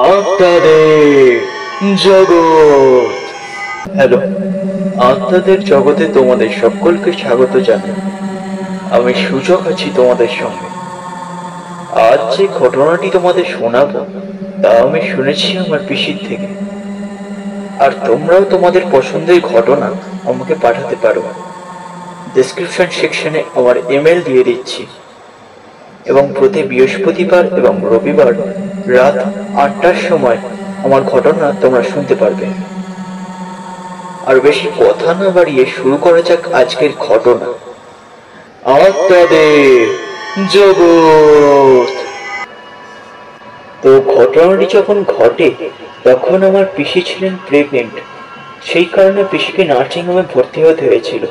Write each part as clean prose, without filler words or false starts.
আত্মাদের জগৎ। হ্যালো, আত্মাদের জগতে তোমাদের সকলকে স্বাগত জানাই। আমি সুযোগ আছি তোমাদের সঙ্গে। আজ যে ঘটনাটি তোমাদের শোনাবো তা আমি শুনেছি আমার পিসির থেকে। আর তোমরাও তোমাদের পছন্দের ঘটনা আমাকে পাঠাতে পারো। ডেসক্রিপশন সেকশনে আমার ইমেল দিয়ে দিচ্ছি, এবং প্রতি বৃহস্পতিবার এবং রবিবার রাত 8টার সময় আমার ঘটনা তোমরা শুনতে পারবে। আর বেশি কথা না বাড়িয়ে শুরু করা যাক আজকের ঘটনা, আত্মাদের জগৎ। তো ঘটনাটি যখন ঘটে তখন আমার পিসি ছিলেন প্রেগনেন্ট। সেই কারণে পিসিকে নার্সিংহোমে ভর্তি হতে হয়েছিল।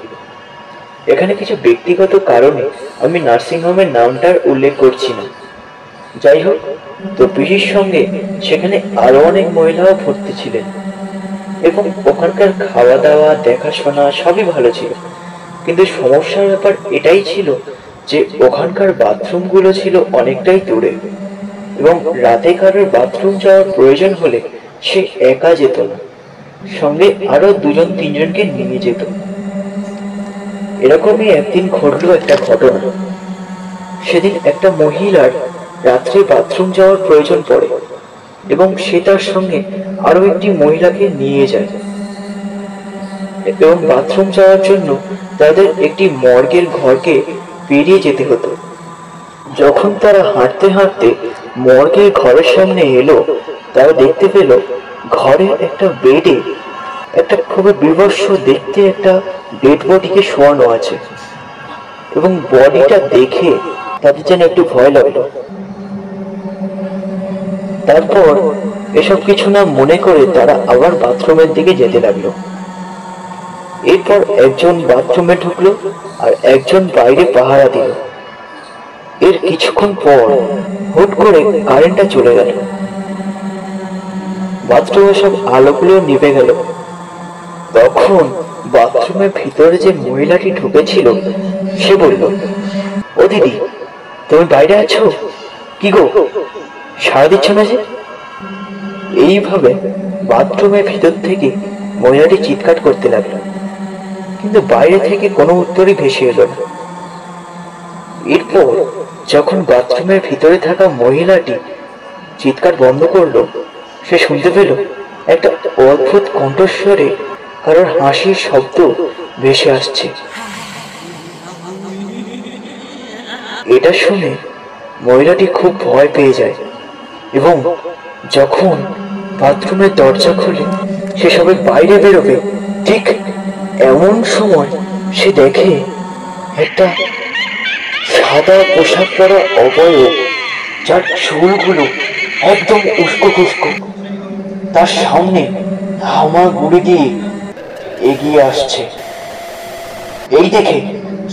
এখানে কিছু ব্যক্তিগত কারণে আমি নার্সিংহোমের নামটার উল্লেখ করছি না। যাই হোক, তো পিসির সঙ্গে সেখানে আরো অনেক মহিলাও ভর্তি ছিলেন, এবং ওখানকার খাওয়া দাওয়া দেখাশোনা সবই ভালো ছিল। কিন্তু সমস্যার ব্যাপার এটাই ছিল যে ওখানকার বাথরুমগুলো ছিল অনেকটাই দূরে, এবং রাতে কারোর বাথরুম যাওয়ার প্রয়োজন হলে সে একা যেত না, সঙ্গে আরো দুজন তিনজনকে নিয়ে যেত। এরকমই একদিন ঘটলো একটা ঘটনা। সেদিন একটা মহিলার রাত্রে বাথরুম যাওয়ার প্রয়োজন পড়ে, এবং সে তার সঙ্গে আরো একটি মহিলাকে নিয়ে যায়, এবং বাথরুম যাওয়ার জন্য তাদের একটি মর্গের ঘরকে পেরিয়ে যেতে হতো। যখন তারা হাঁটতে হাঁটতে মর্গের ঘরের সামনে এলো, তারা দেখতে পেল ঘরের একটা বেডে একটা খুবই বিভৎস দেখতে একটা ডেড বডিকে শোয়ানো আছে, এবং বডিটা দেখে তাদের যেন একটু ভয় লাগলো। তারপর এসব কিছু না মনে করে তারা আবার বাথরুমের দিকে যেতে লাগলো। এরপর একজন বাথরুমে ঢুকলো আর একজন বাইরে পাহারা দিল। এর কিছুক্ষণ পর হুট করে কারেন্টটা চলে গেল। বাথরুমের সব আলোগুলো নিভে গেল। তখন বাথরুমের ভিতরে যে মহিলাটি ঢুকেছিল সে বলল, ও দিদি, তুমি বাইরে আছো? কি গো, সাড়া দিচ্ছ না যে? এইভাবে বাথরুমের ভিতর থেকে মহিলাটি চিৎকার করতে লাগলো, কিন্তু বাইরে থেকে কোনো উত্তরই ভেসে এলো না। এরপর যখন বাথরুমের ভিতরে থাকা মহিলাটি চিৎকার বন্ধ করলো, সে শুনতে পেল একটা অদ্ভুত কণ্ঠস্বরে কারোর হাসির শব্দ ভেসে আসছে। এটা শুনে মহিলাটি খুব ভয় পেয়ে যায়, এবং যখন বাথরুমের দরজা খুলে সে সবে বাইরে বেরোবে, ঠিক এমন সময় সে দেখে একটা সাদা পোশাক পরা অবয়ব, যার চুলগুলো একদম উস্কো খুস্কো, তার সামনে হামাগুড়ি দিয়ে এগিয়ে আসছে। এই দেখে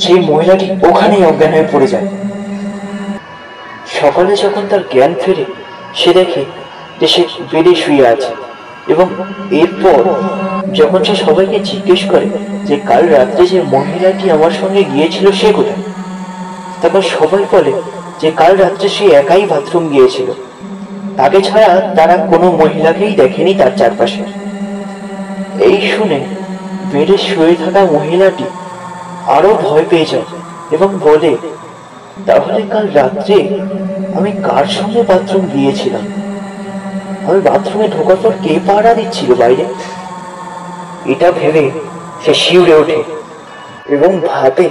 সেই মহিলাটি ওখানেই অজ্ঞান হয়ে পড়ে যায়। সকালে যখন তার জ্ঞান ফেরে, সে দেখে যে সে বেডে শুয়ে আছে, এবং এরপর যখন সে সবাইকে জিজ্ঞেস করে যে কাল রাত্রে যে মহিলাটি আমার সঙ্গে গিয়েছিল সে কোথায়, তখন সবাই বলে যে কাল রাত্রে সে একাই বাথরুম গিয়েছিল, তাকে ছাড়া তারা কোনো মহিলাকেই দেখেনি তার চারপাশে। এই শুনে বেডে শুয়ে থাকা মহিলাটি আরো ভয় পেয়ে যায় এবং বলে, তাহলে কাল রাত্রে আমি কার সঙ্গে বাথরুম গিয়েছিলাম? আমি বাথরুমে ঢোকার পর কে পাহারা দিচ্ছিল বাইরে? এটা ভেবে সে শিউরে ওঠে এবং ভাবে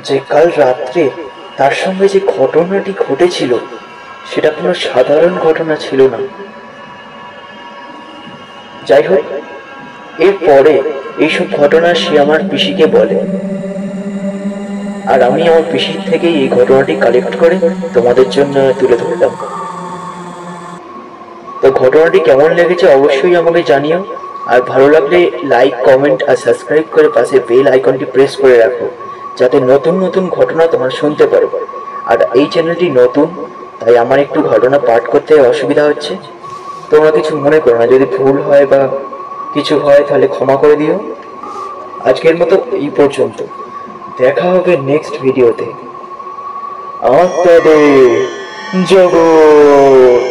যে কাল রাত্রে তার সঙ্গে যে ঘটনাটি ঘটেছিল সেটা কোনো সাধারণ ঘটনা ছিল না। যাই হোক, এরপরে এইসব ঘটনা সে আমার পিসিকে বলে, আর আমি আমার পিসির থেকেই এই ঘটনাটি কালেক্ট করে তোমাদের জন্য তুলে ধরলাম। তো ঘটনাটি কেমন লেগেছে অবশ্যই আমাকে জানিও, আর ভালো লাগলে লাইক, কমেন্ট আর সাবস্ক্রাইব করে পাশে বেল আইকনটি প্রেস করে রাখো, যাতে নতুন নতুন ঘটনা তোমরা শুনতে পারো। আর এই চ্যানেলটি নতুন, তাই আমার একটু ঘটনা পাঠ করতে অসুবিধা হচ্ছে, তোমরা কিছু মনে করো না। যদি ভুল হয় বা কিছু হয় তাহলে ক্ষমা করে দিও। আজকের মতো এই পর্যন্ত, দেখা হবে নেক্সট ভিডিওতে। আত্মাদের জগৎ।